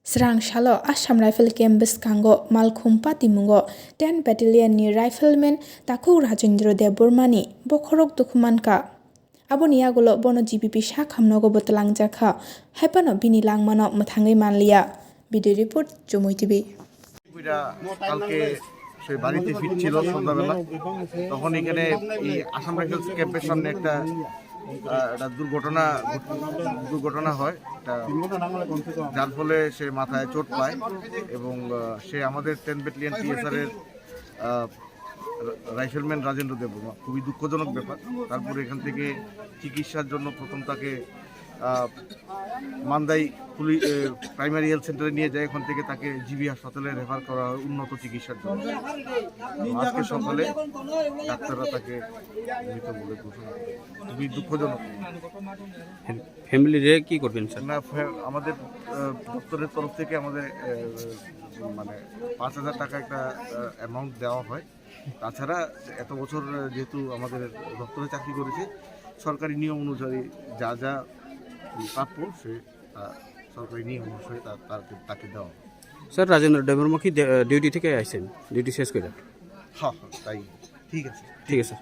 Srang Shalo Assam Rifle Camp Biskango Malkhumpa Timungo 10 Battalion ni Rifleman Taku Rajendra Debormani Bokhorok Dokumanka Aboni Agolo Bono GPP Shakhamnogo Botalang Jaka Hypano Bini Langmano Mathangi Manlia Video Report Jomoy TV কালকে সে বাড়িতে ফিরছিল সন্ধ্যাবেলা তখন এখানে এই Assam rifles ক্যাম্পের সামনে একটা দুর্ঘটনা হয় যার ফলে সে মাথায় চোট পায় এবং সে আমাদের 10 ব্যাটালিয়ন টিএসআর এর রাইফেলম্যান রাজেন্দ্র দেববর্মা। খুবই দুঃখজনক ব্যাপার। তারপরে এখান থেকে চিকিৎসার জন্য প্রথম তাকে মান্দাই প্রাইমারি হেলথ সেন্টারে নিয়ে যায়। এখান থেকে তাকে জিবি হাসপাতালে রেফার করা হয় উন্নত চিকিৎসার জন্য। আজকে সকালে ডাক্তাররা তাকে মৃত বলে ঘোষণা করে। খুবই দুঃখজনক। ফ্যামিলিরে কি করবেন স্যার? না, আমাদের দপ্তরের তরফ থেকে আমাদের মানে 5,000 টাকা একটা অ্যামাউন্ট দেওয়া হয়। তাছাড়া এত বছর যেহেতু আমাদের দপ্তরে চাকরি করেছে, সরকারি নিয়ম অনুযায়ী যা যা প্রাপ্য সে সরকারি নিয়ম অনুসারে তাকে দেওয়া। স্যার রাজেন্দ্র দেববর্মা কি ডিউটি থেকে আসছেন? ডিউটি শেষ করে? হ্যাঁ, তাই। ঠিক আছে। ঠিক আছে।